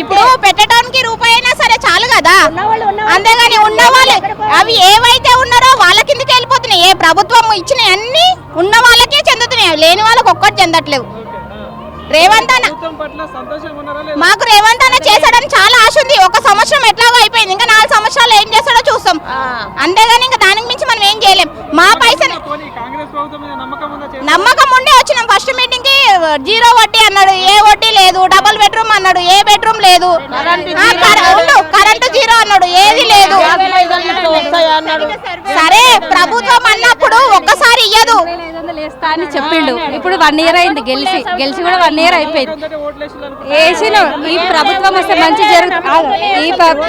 ఇప్పుడు పెట్టడానికి రూపాయి అయినా సరే చాలు కదా, అంతేగాని ఉన్న వాళ్ళు అవి ఏవైతే ఉన్నారో వాళ్ళ కిందకి వెళ్ళిపోతున్నాయి. ఏ ప్రభుత్వం ఇచ్చిన అన్ని ఉన్న వాళ్ళకే చెందుతున్నాయి, లేని వాళ్ళకి ఒక్కటి చెందట్లేవు. రేవంత్ అన్న మాకు రేవంత్ అన్న చేశాడని చాలా ఆశ ఉంది. ఒక సంవత్సరం ఎట్లాగో అయిపోయింది, ఇంకా 4 సంవత్సరాలు ఏం చేస్తాడో చూస్తాం, అంతేగాని ఇంకా దానికి మించి మనం ఏం చేయలేం. మా పైసలు నమ్మకం ఉండే వచ్చినాం. ఫస్ట్ మీటింగ్ కి 0 వడ్డీ అన్నాడు, ఏ వడ్డీ లేదు. డబుల్ బెడ్రూమ్ అన్నాడు, ఏ బెడ్రూమ్ లేదు. కరెంటు 0 అన్నాడు, ఏది లేదు. సరే ప్రభుత్వం అన్నప్పుడు ఒక్కసారి ఇయ్యదు అని చెప్పిండు. ఇప్పుడు 1 ఇయర్ అయింది, గెలిచి కూడా 1 ఇయర్ అయిపోయింది. వేసిన ఈ ప్రభుత్వం వస్తే మంచి జరుగుతుంది,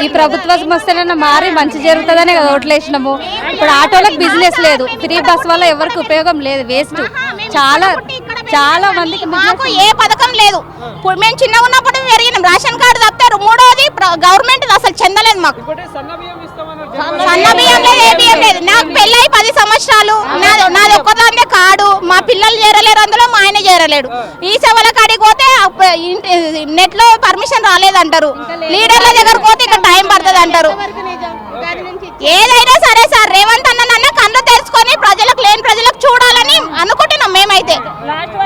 ఈ ప్రభుత్వం వస్తేనన్నా మారి మంచి జరుగుతుందనే కదా ఓట్లు వేసినాము. ఇప్పుడు ఆటోలకు బిజినెస్ లేదు, ఫ్రీ బస్ వల్ల ఎవరికి ఉపయోగం లేదు, వేస్ట్. చాలా మందికి మాకు ఏ పథకం లేదు. మేము చిన్నగా ఉన్నప్పుడు పెరిగినాం, రేషన్ కార్డు తప్పారు. మూడోది గవర్నమెంట్ అసలు చెందలేదు మాకు. సన్న బియ్యం లేదు, ఏ బియ్యం లేదు. నాకు పెళ్ళై 10 సంవత్సరాలు, నాది ఒక్కదాన్నే కార్డు. మా పిల్లలు చేరలేరు, అందులో మా ఆయన చేరలేడు. ఈ సేవల కాడికి పోతే నెట్ లో పర్మిషన్ రాలేదంటారు, లీడర్ల దగ్గర పోతే ఇక్కడ టైం పడుతుంది అంటారు. ఏదైనా సరే సార్, రేవంత్ అన్న నన్ను కళ్ళు తెలుసుకొని ప్రజలకు లేని ప్రజలకు చూడాలని అనుకుంటున్నాం మేమైతే.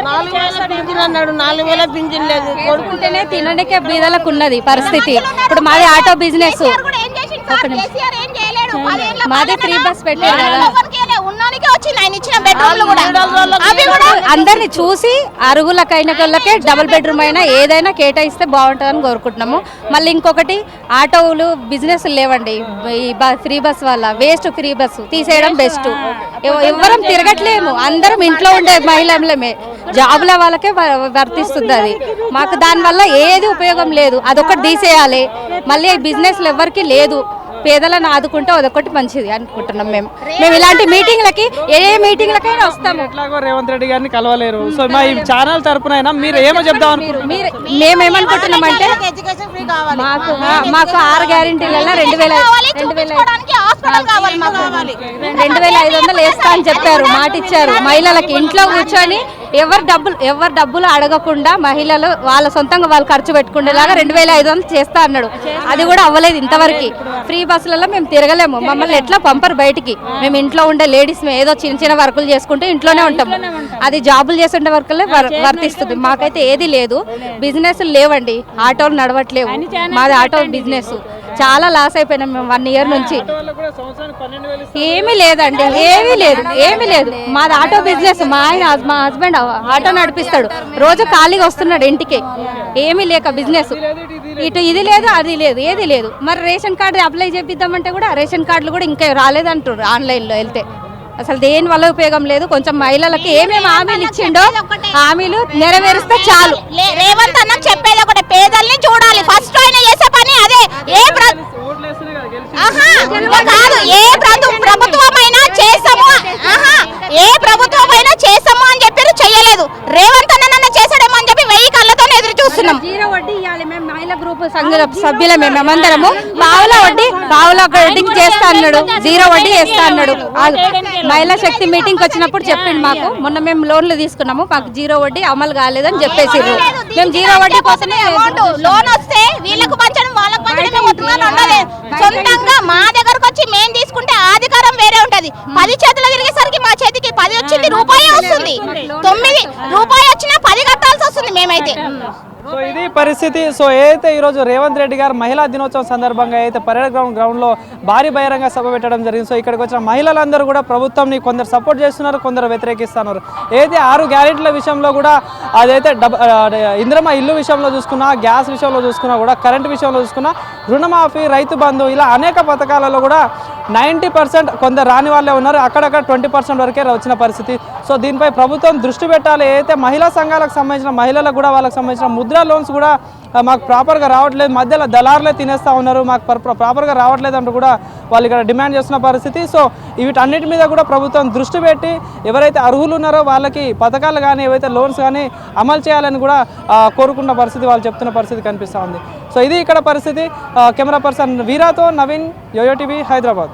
4000 పింఛన్ అన్నాడు, 4000 పింఛన్ లేదు. కొడుకుంటేనే తినడానికే బీదలకు ఉన్నది పరిస్థితి. ఇప్పుడు మాది ఆటో బిజినెస్, మాది ఫ్రీ బస్ పెట్టారు కదా, అందరిని చూసి అరుగులకైన వాళ్ళకే డబుల్ బెడ్రూమ్ అయినా ఏదైనా కేటాయిస్తే బాగుంటుందని కోరుకుంటున్నాము. మళ్ళీ ఇంకొకటి ఆటోలు బిజినెస్ లేవండి, ఈ ఫ్రీ బస్ వల్ల వేస్ట్. ఫ్రీ బస్ తీసేయడం బెస్ట్. ఎవరం తిరగట్లేము, అందరం ఇంట్లో ఉండే మహిళలమే, జాబుల వాళ్ళకే వర్తిస్తుంది అది. మాకు దానివల్ల ఏది ఉపయోగం లేదు, అదొకటి తీసేయాలి. మళ్ళీ బిజినెస్లు ఎవరికి లేదు, పేదలను ఆదుకుంటే అదొకటి మంచిది అనుకుంటున్నాం. మేము ఇలాంటి మీటింగ్లకి ఏ మీటింగ్లకైనా వస్తాము. ఎట్లాగో రేవంత్ రెడ్డి గారిని కలవలేరు, సో మా ఈ ఛానల్ తరపున మీరు ఏమో చెప్దాం మేమేమనుకుంటున్నామంటే మాకు 6 గ్యారెంటీలలో 2500 వేస్తా అని చెప్పారు, మాట ఇచ్చారు. మహిళలకి ఇంట్లో కూర్చొని ఎవరు డబ్బులు అడగకుండా మహిళలు వాళ్ళ సొంతంగా వాళ్ళు ఖర్చు పెట్టుకునేలాగా 2500 చేస్తా అన్నాడు. అది కూడా అవ్వలేదు ఇంతవరకు. ఫ్రీ బస్సులలో మేము తిరగలేము, మమ్మల్ని ఎట్లా పంపరు బయటికి. మేము ఇంట్లో ఉండే లేడీస్ ఏదో చిన్న వర్కులు చేసుకుంటే ఇంట్లోనే ఉంటాము, అది జాబులు చేస్తుండే వర్కులే వర్తిస్తుంది. మాకైతే ఏది లేదు, బిజినెస్ లేవండి, ఆటోలు నడవట్లేవు. మాది ఆటో బిజినెస్, చాలా లాస్ అయిపోయినాం మేము 1 ఇయర్ నుంచి. ఏమీ లేదండి, ఏమీ లేదు. మాది ఆటో బిజినెస్. మా హస్బెండ్ ఆటో నడిపిస్తాడు, రోజు ఖాళీగా వస్తున్నాడు ఇంటికి, ఏమీ లేక బిజినెస్. ఇటు ఇది లేదు, అది లేదు, ఏది లేదు. మరి రేషన్ కార్డు అప్లై చేపిద్దామంటే కూడా రేషన్ కార్డులు కూడా ఇంకా రాలేదంటారు ఆన్లైన్లో వెళ్తే. అసలు దేని వల్ల ఉపయోగం లేదు. కొంచెం మహిళలకి ఏమేమి హామీలు ఇచ్చిండో హామీలు నెరవేరిస్తే చాలు. రేవంత్ అన్న చెప్పేది ఒకటి, పేదల్ని చూడాలి ఫస్ట్. ఆయన చేసే పని అదే. ప్రభుత్వమైనా చేసాము, ఏ ప్రభుత్వమైనా చేసాము అని చెప్పారు, చెయ్యలేదు. రేవంత్ అన్న చేసాడేమో అని చెప్పి 1000 కళ్ళతో ఎదురు చూస్తున్నాం. 0 వడ్డీ ఇవ్వాలి. మేము మహిళా గ్రూప్ సభ్యులమే, మేమందరము పావుల వడ్డీకి చేస్తా అన్నాడు, 0 వడ్డీ చేస్తా అన్నాడు. మహిళా శక్తి మీటింగ్ వచ్చినప్పుడు చెప్పిండు మాకు. మొన్న మేము లోన్లు తీసుకున్నాము, మాకు 0 వడ్డీ అమలు కాలేదని చెప్పేసి మేము 0 వడ్డీ కోసమే లోన్ వస్తే వీళ్ళకు పంచడం వాళ్ళకు పంచడం ఉండదు. సొంతంగా మా దగ్గరకు వచ్చి మేము తీసుకుంటే అధికారం వేరే ఉంటది. 10 చేతులు తిరిగేసరికి మా చేతికి 10 వచ్చింది, రూపాయి వస్తుంది. 9 రూపాయి వచ్చినా 10 కట్టాల్సి వస్తుంది మేమైతే. సో ఇది పరిస్థితి. సో ఏదైతే ఈరోజు రేవంత్ రెడ్డి గారు మహిళా దినోత్సవం సందర్భంగా అయితే పరేడ్ గ్రౌండ్లో భారీ బహిరంగ సభ పెట్టడం జరిగింది. సో ఇక్కడికి వచ్చిన మహిళలందరూ కూడా ప్రభుత్వంని కొందరు సపోర్ట్ చేస్తున్నారు, కొందరు వ్యతిరేకిస్తున్నారు. ఏదైతే 6 గ్యారెంటీల విషయంలో కూడా, అదైతే ఇంద్రమ్మ ఇల్లు విషయంలో చూసుకున్నా, గ్యాస్ విషయంలో చూసుకున్నా, కూడా కరెంటు విషయంలో చూసుకున్నా, రుణమాఫీ, రైతు బంధు, ఇలా అనేక పథకాలలో కూడా 90% కొందరు రాని వాళ్ళే ఉన్నారు, అక్కడక్కడ 20% వరకే వచ్చిన పరిస్థితి. సో దీనిపై ప్రభుత్వం దృష్టి పెట్టాలి. ఏదైతే మహిళా సంఘాలకు సంబంధించిన మహిళలకు కూడా వాళ్ళకి సంబంధించిన ముద్రా లోన్స్ కూడా మాకు ప్రాపర్గా రావట్లేదు, మధ్యలో దళారులే తినేస్తూ ఉన్నారు, మాకు ప్రాపర్గా రావట్లేదు అంటూ కూడా వాళ్ళు ఇక్కడ డిమాండ్ చేస్తున్న పరిస్థితి. సో వీటన్నిటి మీద కూడా ప్రభుత్వం దృష్టి పెట్టి ఎవరైతే అర్హులు ఉన్నారో వాళ్ళకి పథకాలు కానీ ఏవైతే లోన్స్ కానీ అమలు చేయాలని కూడా కోరుకున్న పరిస్థితి, వాళ్ళు చెప్తున్న పరిస్థితి కనిపిస్తూ ఉంది. సో ఇది ఇక్కడ పరిస్థితి. కెమెరా పర్సన్ వీరాతో నవీన్, యోయో టీవీ, హైదరాబాద్.